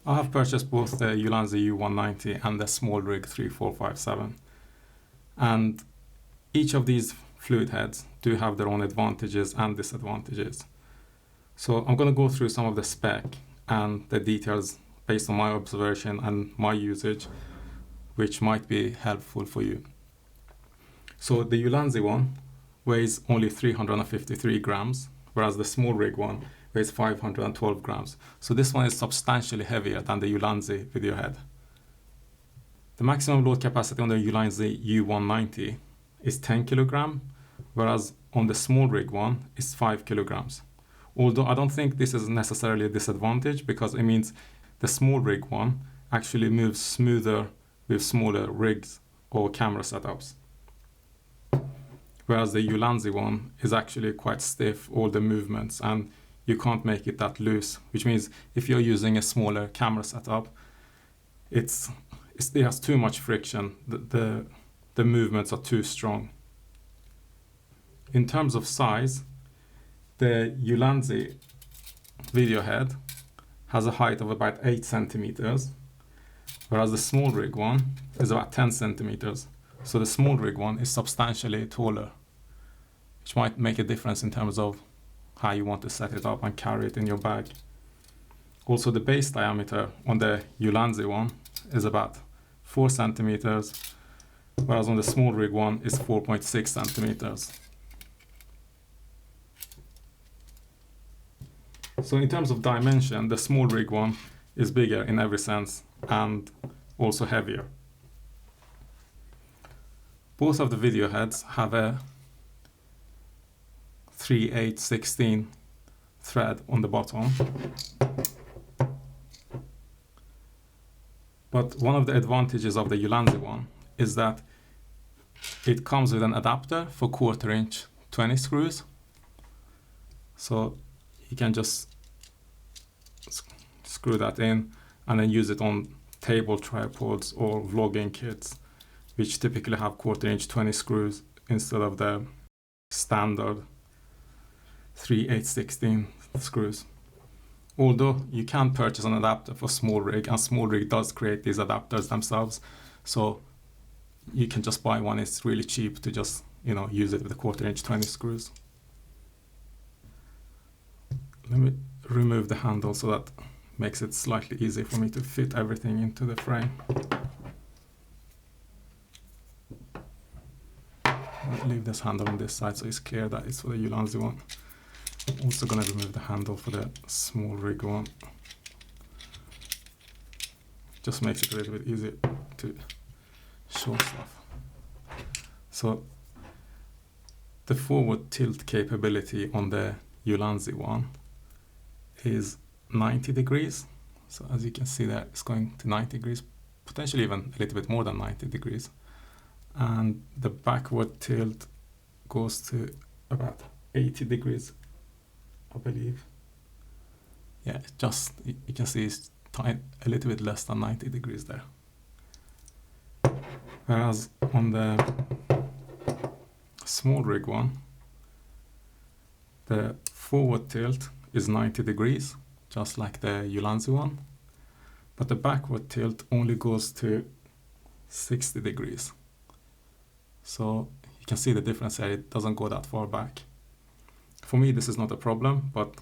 I have purchased both the Ulanzi U-190 and the SmallRig 3457, and each of these fluid heads do have their own advantages and disadvantages. So I'm going to go through some of the spec and the details based on my observation and my usage, which might be helpful for you. So the Ulanzi one weighs only 353 grams, whereas the SmallRig one weighs 512 grams. So this one is substantially heavier than the Ulanzi video head. The maximum load capacity on the Ulanzi U-190 is 10 kilogram, whereas on the SmallRig one is 5 kilograms. Although I don't think this is necessarily a disadvantage, because it means the SmallRig one actually moves smoother with smaller rigs or camera setups. Whereas the Ulanzi one is actually quite stiff, all the movements, and you can't make it that loose, which means if you're using a smaller camera setup, it has too much friction. The movements are too strong. In terms of size, the Ulanzi video head has a height of about 8 centimeters, whereas the SmallRig one is about 10 centimeters. So the SmallRig one is substantially taller, which might make a difference in terms of how you want to set it up and carry it in your bag. Also, the base diameter on the Ulanzi one is about 4 centimeters, whereas on the SmallRig one is 4.6 centimeters. So in terms of dimension, the SmallRig one is bigger in every sense and also heavier. Both of the video heads have a 3/8/16 thread on the bottom. But one of the advantages of the Ulanzi one is that it comes with an adapter for 1/4 inch 20 screws. So you can just screw that in and then use it on table tripods or vlogging kits, which typically have 1/4 inch 20 screws instead of the standard 3/8/16 screws. Although you can purchase an adapter for SmallRig, and SmallRig does create these adapters themselves, so you can just buy one. It's really cheap to just use it with the 1/4 inch 20 screws. Let me remove the handle so that makes it slightly easier for me to fit everything into the frame. I'll leave this handle on this side so it's clear that it's for the Ulanzi one. I'm also going to remove the handle for the SmallRig one. Just makes it a little bit easier to show stuff. So the forward tilt capability on the Ulanzi one is 90 degrees. So as you can see there, it's going to 90 degrees, potentially even a little bit more than 90 degrees. And the backward tilt goes to about 80 degrees, I believe. Yeah, you can see it's a little bit less than 90 degrees there. Whereas on the SmallRig one, the forward tilt is 90 degrees, just like the Ulanzi one, but the backward tilt only goes to 60 degrees. So you can see the difference here, it doesn't go that far back. For me, this is not a problem, but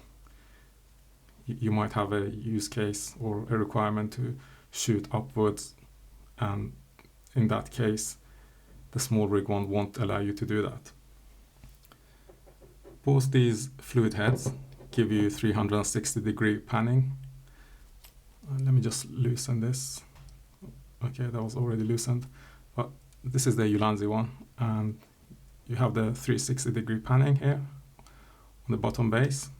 you might have a use case or a requirement to shoot upwards, and in that case, the SmallRig one won't allow you to do that. Both these fluid heads give you 360-degree panning. Let me just loosen this. Okay, that was already loosened. But this is the Ulanzi one, and you have the 360-degree panning here on the bottom base.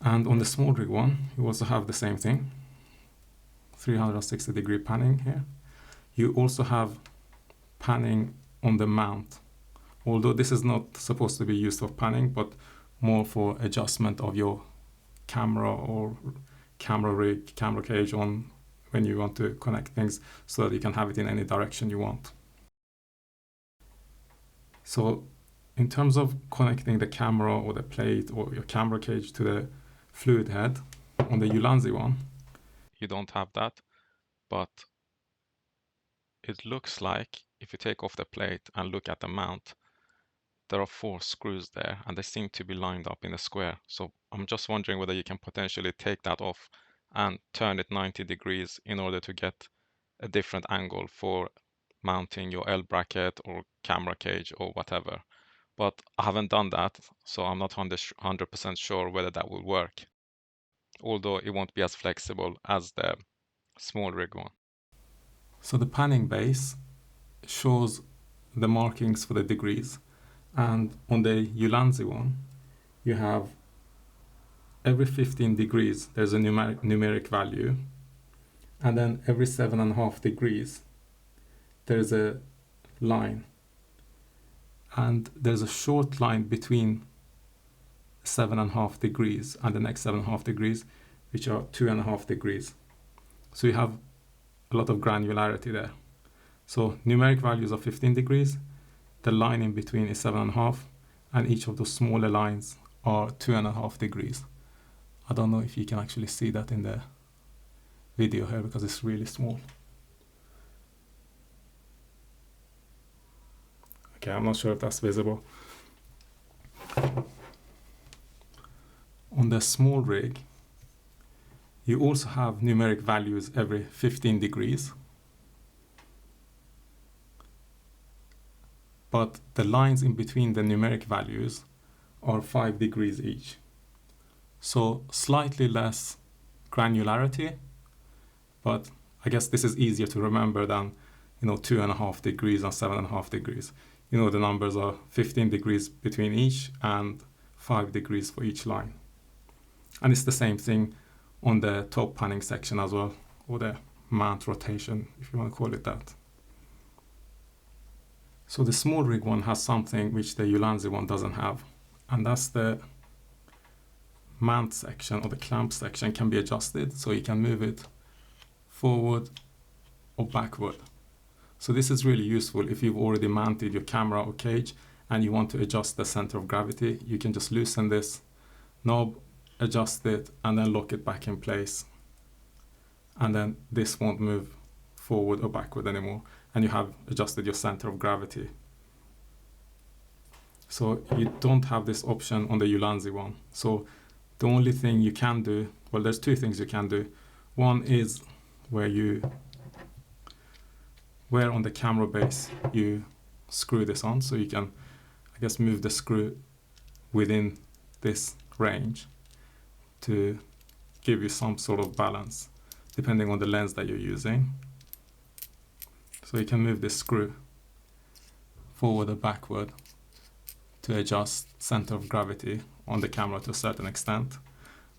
And on the SmallRig one, you also have the same thing, 360-degree panning here. You also have panning on the mount, although this is not supposed to be used for panning, but more for adjustment of your camera or camera rig, camera cage on when you want to connect things so that you can have it in any direction you want. So in terms of connecting the camera or the plate or your camera cage to the fluid head, On the Ulanzi one, you don't have that, but it looks like if you take off the plate and look at the mount, there are 4 screws there and they seem to be lined up in a square. So I'm just wondering whether you can potentially take that off and turn it 90 degrees in order to get a different angle for mounting your L bracket or camera cage or whatever. But I haven't done that, so I'm not 100% sure whether that will work, although it won't be as flexible as the SmallRig one. So the panning base shows the markings for the degrees, and on the Ulanzi one, you have every 15 degrees there's a numeric value, and then every 7.5 degrees there's a line, and there's a short line between 7.5 degrees and the next 7.5 degrees, which are 2.5 degrees. So you have a lot of granularity there. So numeric values are 15 degrees, the line in between is 7.5, and each of those smaller lines are 2.5 degrees. I don't know if you can actually see that in the video here because it's really small. Okay, I'm not sure if that's visible. On the SmallRig, you also have numeric values every 15 degrees. But the lines in between the numeric values are 5 degrees each. So slightly less granularity, but I guess this is easier to remember than 2.5 degrees and 7.5 degrees. The numbers are 15 degrees between each and 5 degrees for each line. And it's the same thing on the top panning section as well, or the mount rotation, if you want to call it that. So the SmallRig one has something which the Ulanzi one doesn't have, and that's the mount section, or the clamp section can be adjusted, so you can move it forward or backward. So this is really useful if you've already mounted your camera or cage and you want to adjust the center of gravity. You can just loosen this knob, adjust it, and then lock it back in place. And then this won't move forward or backward anymore, and you have adjusted your center of gravity. So you don't have this option on the Ulanzi one. So the only thing you can do, well, there's 2 things you can do. One is where on the camera base you screw this on, so you can, I guess, move the screw within this range to give you some sort of balance depending on the lens that you're using. So you can move this screw forward or backward to adjust center of gravity on the camera to a certain extent,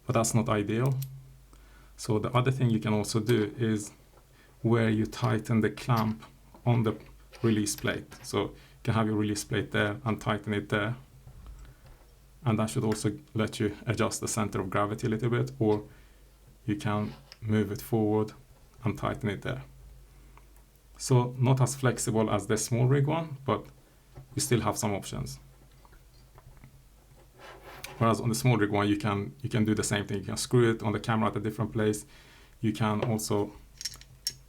but that's not ideal. So the other thing you can also do is where you tighten the clamp on the release plate. So you can have your release plate there and tighten it there, and that should also let you adjust the center of gravity a little bit, or you can move it forward and tighten it there. So not as flexible as the SmallRig one, but you still have some options. Whereas on the SmallRig one, you can do the same thing. You can screw it on the camera at a different place. You can also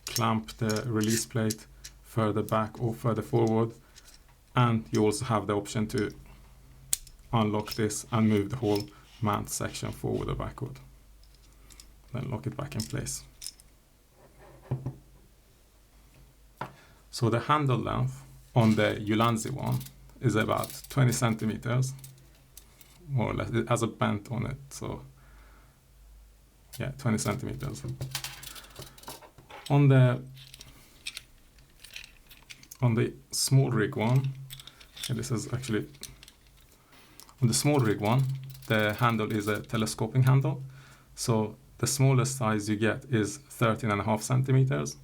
clamp the release plate further back or further forward, and you also have the option to unlock this and move the whole mount section forward or backward, then lock it back in place. So the handle length on the Ulanzi one is about 20 centimeters, more or less. It has a bend on it, so yeah, 20 centimeters. On the SmallRig one, and this is actually on the SmallRig one, the handle is a telescoping handle. So the smallest size you get is 13.5 centimeters,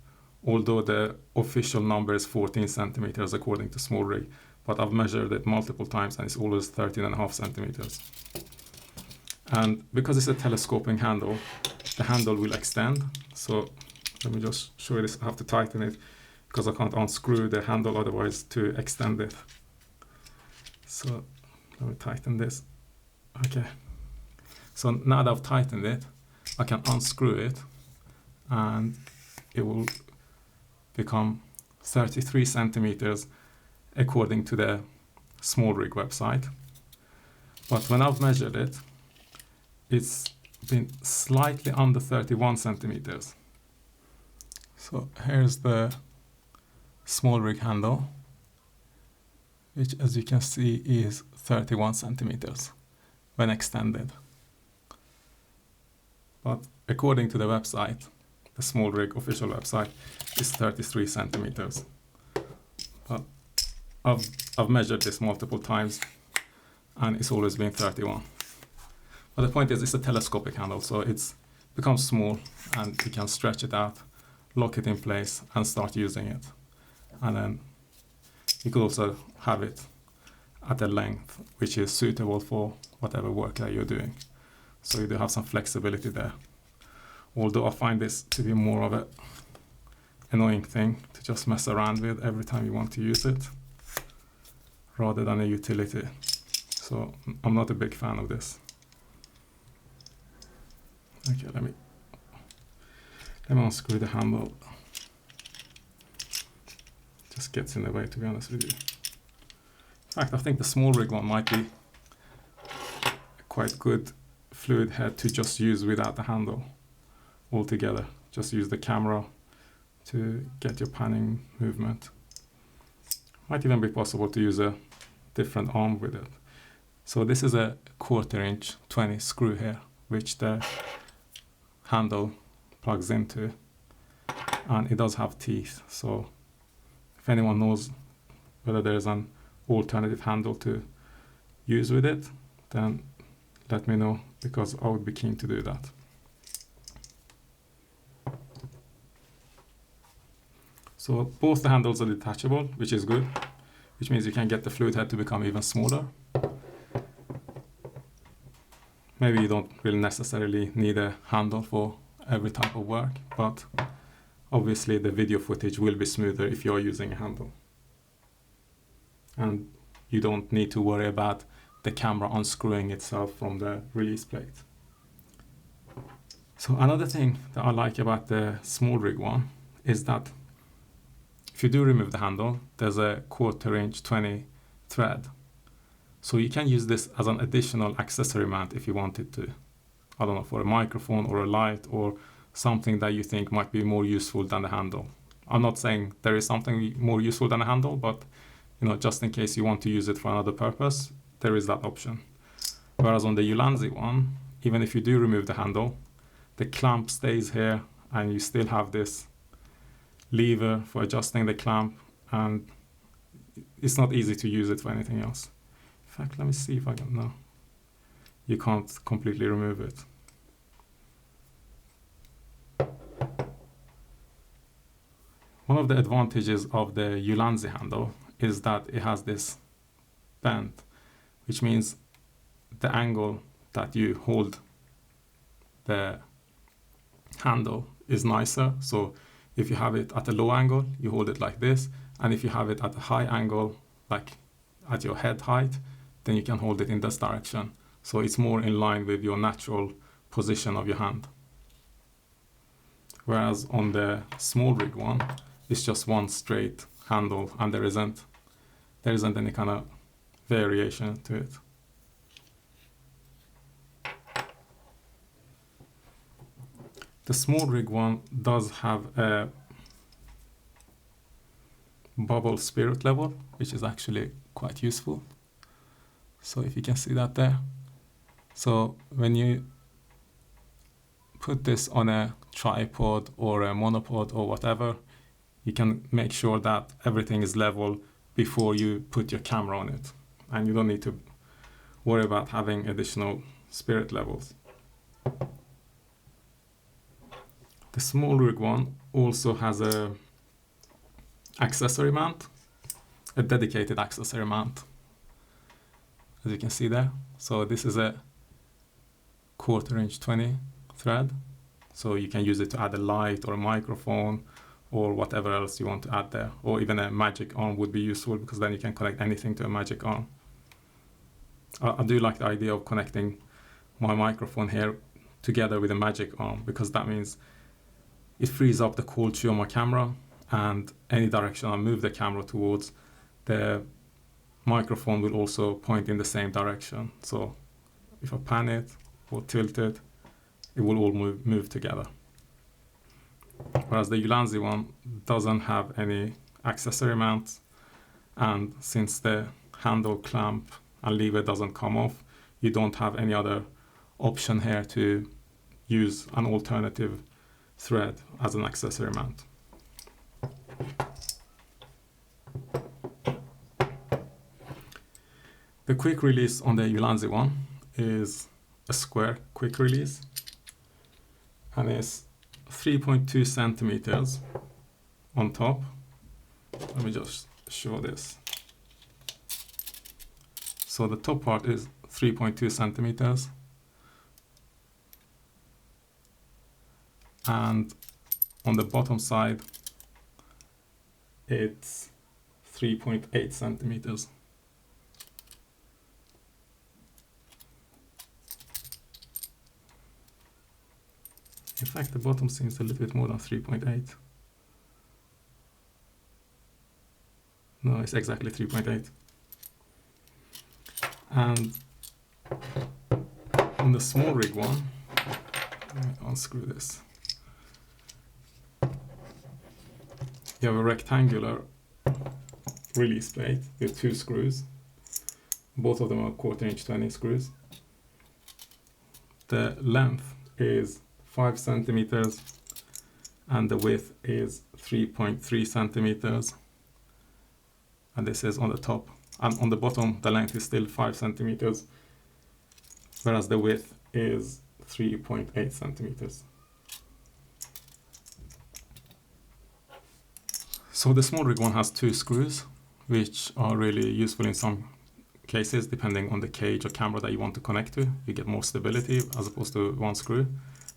although the official number is 14 centimeters according to SmallRig. But I've measured it multiple times and it's always 13.5 centimeters. And because it's a telescoping handle, the handle will extend. So let me just show you this. I have to tighten it because I can't unscrew the handle otherwise to extend it. So let me tighten this. Okay. So now that I've tightened it, I can unscrew it and it will become 33 centimeters according to the SmallRig website. But when I've measured it, it's been slightly under 31 centimeters. So here's the SmallRig handle, which as you can see is 31 centimeters when extended. But according to the website, the SmallRig official website, is 33 centimeters. But I've measured this multiple times and it's always been 31. But the point is, it's a telescopic handle, so it's becomes small and you can stretch it out, lock it in place and start using it. And then you could also have it at a length which is suitable for whatever work that you're doing. So you do have some flexibility there. Although I find this to be more of an annoying thing to just mess around with every time you want to use it, rather than a utility. So I'm not a big fan of this. Okay, let me unscrew the handle. Just gets in the way, to be honest with you. In fact, I think the SmallRig one might be a quite good fluid head to just use without the handle altogether. Just use the camera to get your panning movement. Might even be possible to use a different arm with it. So this is a 1/4 inch 20 screw here, which the handle plugs into, and it does have teeth. So if anyone knows whether there's an alternative handle to use with it, then let me know, because I would be keen to do that. So both the handles are detachable, which is good, which means you can get the fluid head to become even smaller. Maybe you don't really necessarily need a handle for every type of work, but obviously the video footage will be smoother if you're using a handle. And you don't need to worry about the camera unscrewing itself from the release plate. So another thing that I like about the SmallRig one is that if you do remove the handle, there's a 1/4 inch 20 thread. So you can use this as an additional accessory mount if you wanted to. I don't know, for a microphone or a light or something that you think might be more useful than the handle. I'm not saying there is something more useful than a handle, but just in case you want to use it for another purpose, there is that option. Whereas on the Ulanzi one, even if you do remove the handle, the clamp stays here and you still have this lever for adjusting the clamp, and it's not easy to use it for anything else. In fact, let me see if I can. No, you can't completely remove it. One of the advantages of the Ulanzi handle is that it has this bend, which means the angle that you hold the handle is nicer. So if you have it at a low angle, you hold it like this, and if you have it at a high angle, like at your head height, then you can hold it in this direction. So it's more in line with your natural position of your hand. Whereas on the SmallRig one, it's just one straight handle and there isn't any kind of variation to it. The SmallRig one does have a bubble spirit level, which is actually quite useful. So if you can see that there. So when you put this on a tripod or a monopod or whatever, you can make sure that everything is level before you put your camera on it. And you don't need to worry about having additional spirit levels. The SmallRig one also has a accessory mount, a dedicated accessory mount, as you can see there. So this is a 1/4 inch 20 thread. So you can use it to add a light or a microphone or whatever else you want to add there. Or even a magic arm would be useful, because then you can connect anything to a magic arm. I do like the idea of connecting my microphone here together with a magic arm, because that means it frees up the cold shoe on my camera, and any direction I move the camera towards, the microphone will also point in the same direction. So if I pan it or tilt it, it will all move together. Whereas the Ulanzi one doesn't have any accessory mounts, and since the handle, clamp and lever doesn't come off, you don't have any other option here to use an alternative thread as an accessory mount. The quick release on the Ulanzi one is a square quick release, and it's 3.2 centimeters on top. Let me just show this. So the top part is 3.2 centimeters, and on the bottom side it's 3.8 centimeters. In fact, the bottom seems a little bit more than 3.8. No, it's exactly 3.8. And on the SmallRig one, let me unscrew this. You have a rectangular release plate with 2 screws. Both of them are 1/4 inch 20 screws. The length is 5 centimeters and the width is 3.3 centimeters. And this is on the top. And on the bottom, the length is still 5 centimeters, whereas the width is 3.8 centimeters. So the SmallRig one has 2 screws, which are really useful in some cases, depending on the cage or camera that you want to connect to. You get more stability as opposed to 1 screw,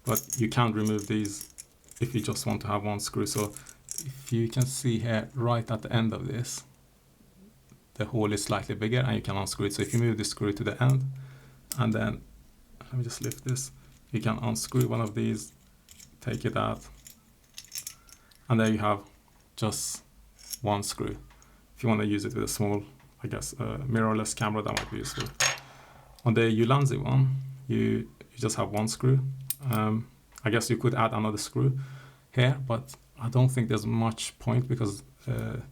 but you can remove these if you just want to have 1 screw. So if you can see here, right at the end of this, the hole is slightly bigger and you can unscrew it. So if you move the screw to the end, and then, let me just lift this, you can unscrew one of these, take it out, and there you have just 1 screw. If you want to use it with a small, I guess, mirrorless camera, that might be useful. On the Ulanzi one, you just have 1 screw. I guess you could add another screw here, but I don't think there's much point because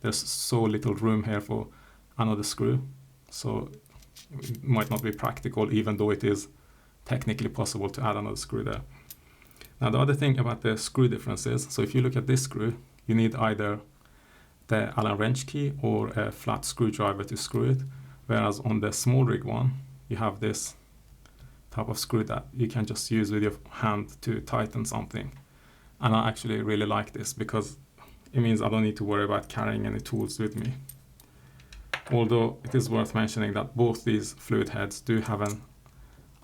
there's so little room here for another screw. So it might not be practical, even though it is technically possible to add another screw there. Now the other thing about the screw differences, so if you look at this screw, you need either the Allen wrench key or a flat screwdriver to screw it, whereas on the SmallRig one, you have this type of screw that you can just use with your hand to tighten something. And I actually really like this because it means I don't need to worry about carrying any tools with me. Although it is worth mentioning that both these fluid heads do have an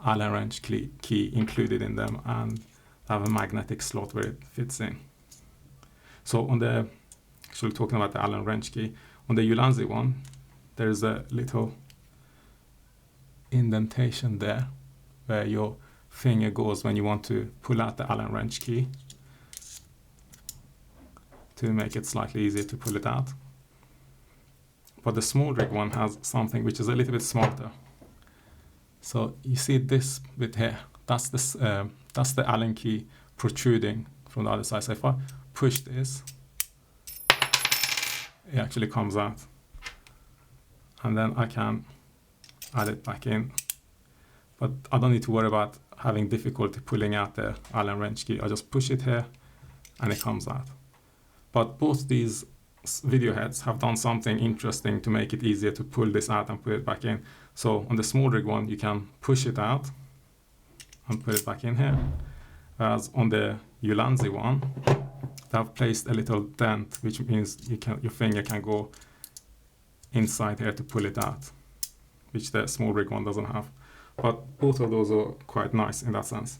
Allen wrench key included in them and have a magnetic slot where it fits in. So on the, actually talking about the Allen wrench key, on the Ulanzi one, there's a little indentation there where your finger goes when you want to pull out the Allen wrench key to make it slightly easier to pull it out. But the SmallRig one has something which is a little bit smarter. So you see this bit here, that's the Allen key protruding from the other side. So if I push this, it actually comes out. And then I can add it back in. But I don't need to worry about having difficulty pulling out the Allen wrench key. I just push it here and it comes out. But both these video heads have done something interesting to make it easier to pull this out and put it back in. So on the SmallRig one, you can push it out and put it back in here. Whereas on the Ulanzi one, they have placed a little dent, which means your finger can go inside here to pull it out, which the SmallRig one doesn't have. But both of those are quite nice in that sense.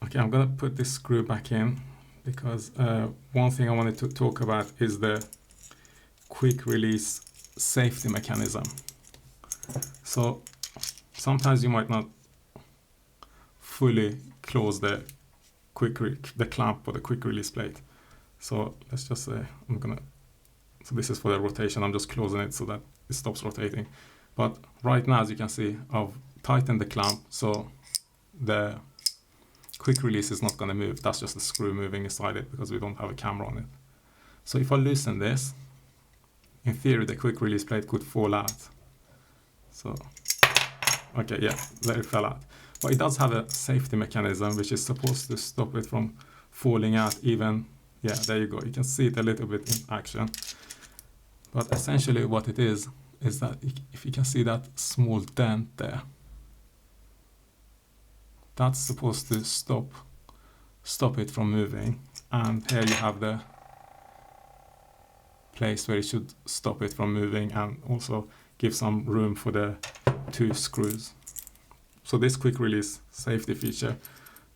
Okay, I'm gonna put this screw back in because one thing I wanted to talk about is the quick release safety mechanism. So sometimes you might not fully close the clamp for the quick release plate. So let's just say so this is for the rotation. I'm just closing it so that it stops rotating. But right now, as you can see, I've tightened the clamp, so the quick release is not going to move. That's just the screw moving inside it because we don't have a camera on it. So if I loosen this, in theory, the quick release plate could fall out. So, okay, yeah, there it fell out. But it does have a safety mechanism which is supposed to stop it from falling out even. Yeah, there you go. You can see it a little bit in action. But essentially what it is that if you can see that small dent there, that's supposed to stop it from moving. And here you have the place where it should stop it from moving and also give some room for the 2 screws. So this quick release safety feature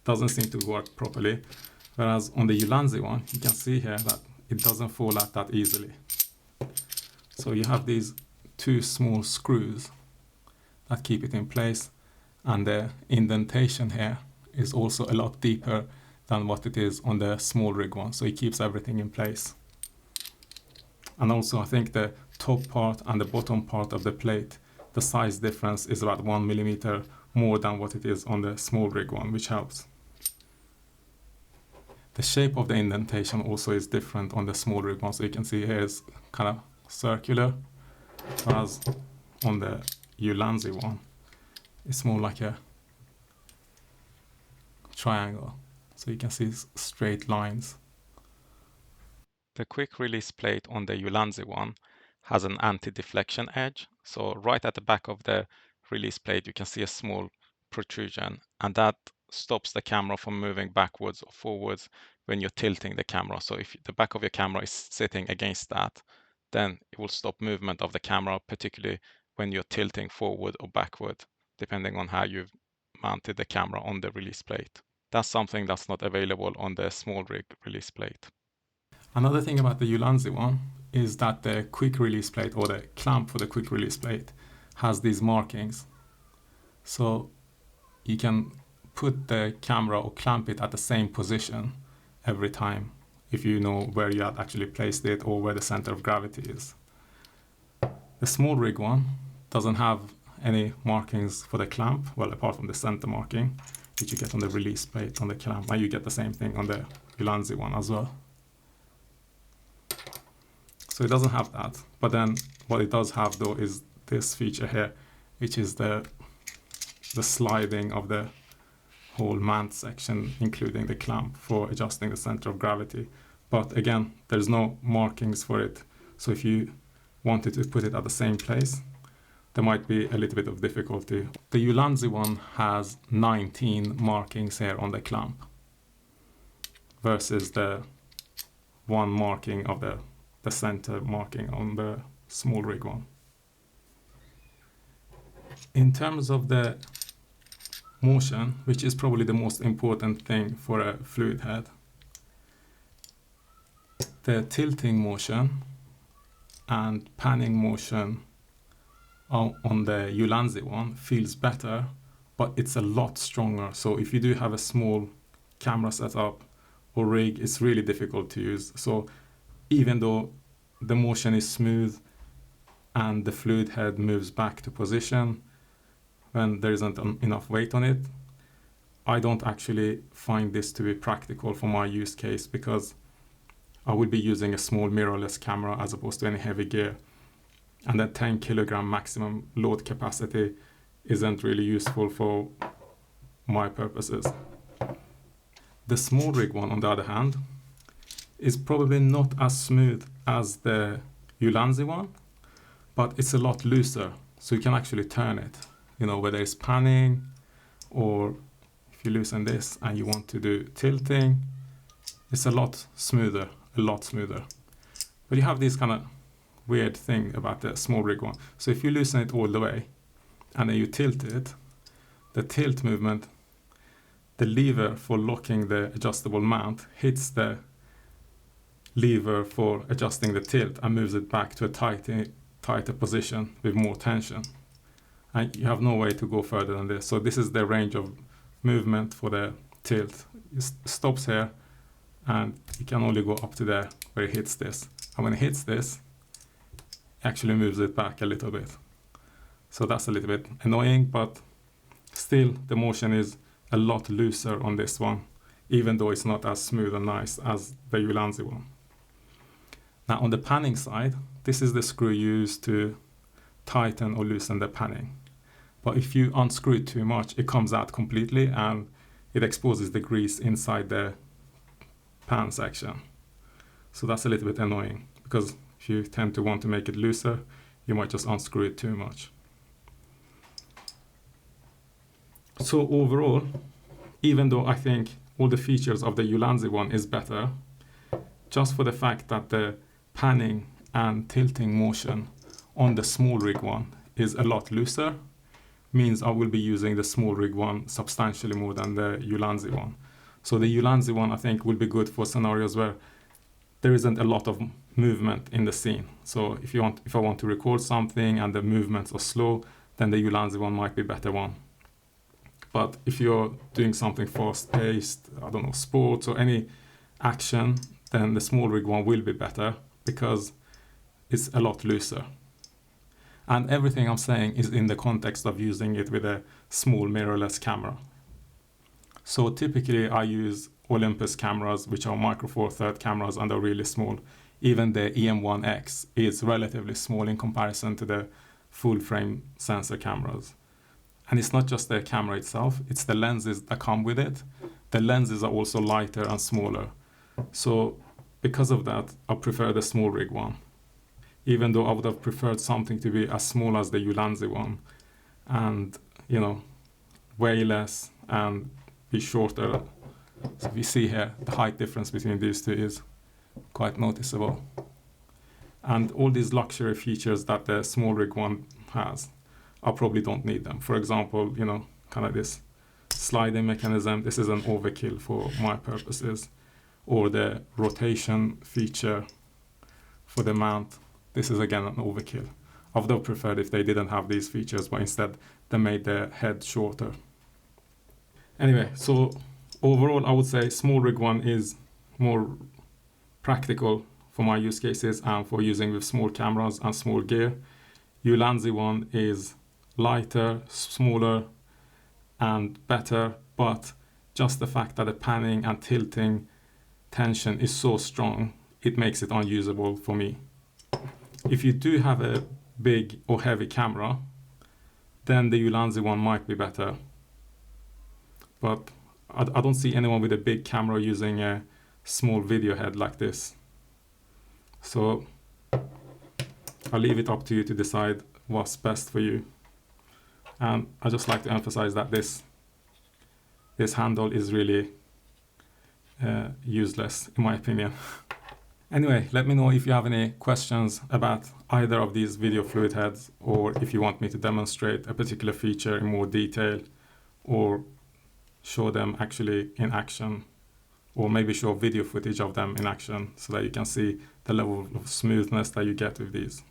doesn't seem to work properly, whereas on the Ulanzi one, you can see here that it doesn't fall out that easily. So you have these 2 small screws that keep it in place, and the indentation here is also a lot deeper than what it is on the SmallRig one, so it keeps everything in place. And also I think the top part and the bottom part of the plate, the size difference is about 1 millimeter more than what it is on the SmallRig one, which helps. The shape of the indentation also is different on the SmallRig one, so you can see here is kind of circular, whereas on the Ulanzi one, it's more like a triangle, so you can see straight lines. The quick release plate on the Ulanzi one has an anti-deflection edge. So right at the back of the release plate, you can see a small protrusion, and that stops the camera from moving backwards or forwards when you're tilting the camera. So if the back of your camera is sitting against that, then it will stop movement of the camera, particularly when you're tilting forward or backward, depending on how you've mounted the camera on the release plate. That's something that's not available on the SmallRig release plate. Another thing about the Ulanzi one is that the quick release plate, or the clamp for the quick release plate, has these markings. So you can put the camera or clamp it at the same position every time if you know where you had actually placed it or where the center of gravity is. The SmallRig one doesn't have any markings for the clamp, well, apart from the center marking, which you get on the release plate on the clamp, and you get the same thing on the Ulanzi one as well. So it doesn't have that, but then what it does have though is this feature here, which is the sliding of the whole mount section, including the clamp for adjusting the center of gravity. But again, there's no markings for it. So if you wanted to put it at the same place, there might be a little bit of difficulty. The Ulanzi one has 19 markings here on the clamp versus the 1 marking of the center marking on the SmallRig one. In terms of the motion, which is probably the most important thing for a fluid head, the tilting motion and panning motion on the Ulanzi one feels better, but it's a lot stronger. So if you do have a small camera setup or rig, it's really difficult to use. So even though the motion is smooth and the fluid head moves back to position when there isn't enough weight on it, I don't actually find this to be practical for my use case, because I would be using a small mirrorless camera as opposed to any heavy gear, and that 10 kilogram maximum load capacity isn't really useful for my purposes. The SmallRig one, on the other hand, is probably not as smooth as the Ulanzi one, but it's a lot looser, so you can actually turn it, whether it's panning, or if you loosen this and you want to do tilting, it's a lot smoother. But you have this kind of weird thing about the SmallRig one. So if you loosen it all the way and then you tilt it, the tilt movement, the lever for locking the adjustable mount hits the lever for adjusting the tilt and moves it back to a tighter position with more tension. And you have no way to go further than this. So this is the range of movement for the tilt. It stops here, and you can only go up to there where it hits this. And when it hits this, it actually moves it back a little bit. So that's a little bit annoying, but still the motion is a lot looser on this one, even though it's not as smooth and nice as the Ulanzi one. Now on the panning side, this is the screw used to tighten or loosen the panning. But if you unscrew it too much, it comes out completely and it exposes the grease inside the pan section. So that's a little bit annoying, because if you tend to want to make it looser, you might just unscrew it too much. So overall, even though I think all the features of the Ulanzi one is better, just for the fact that the panning and tilting motion on the SmallRig one is a lot looser, means I will be using the SmallRig one substantially more than the Ulanzi one. So the Ulanzi one I think will be good for scenarios where there isn't a lot of movement in the scene. So if I want to record something and the movements are slow, then the Ulanzi one might be a better one. But if you're doing something fast-paced, I don't know, sports or any action, then the SmallRig one will be better because it's a lot looser. And everything I'm saying is in the context of using it with a small mirrorless camera. So typically I use Olympus cameras, which are micro four third cameras and are really small. Even the EM1X is relatively small in comparison to the full frame sensor cameras. And it's not just the camera itself, it's the lenses that come with it. The lenses are also lighter and smaller. So because of that, I prefer the SmallRig one. Even though I would have preferred something to be as small as the Ulanzi one and, way less and be shorter. So we see here, the height difference between these two is quite noticeable. And all these luxury features that the SmallRig one has, I probably don't need them. For example, kind of this sliding mechanism, this is an overkill for my purposes. Or the rotation feature for the mount, this is again an overkill. I would have preferred if they didn't have these features, but instead they made the head shorter. Anyway, so overall I would say SmallRig one is more practical for my use cases and for using with small cameras and small gear. Ulanzi one is lighter, smaller and better, but just the fact that the panning and tilting tension is so strong, it makes it unusable for me. If you do have a big or heavy camera, then the Ulanzi one might be better. But I don't see anyone with a big camera using a small video head like this. So I'll leave it up to you to decide what's best for you. And I just like to emphasize that this handle is really useless in my opinion. Anyway, let me know if you have any questions about either of these video fluid heads, or if you want me to demonstrate a particular feature in more detail, or show them actually in action, or maybe show video footage of them in action so that you can see the level of smoothness that you get with these.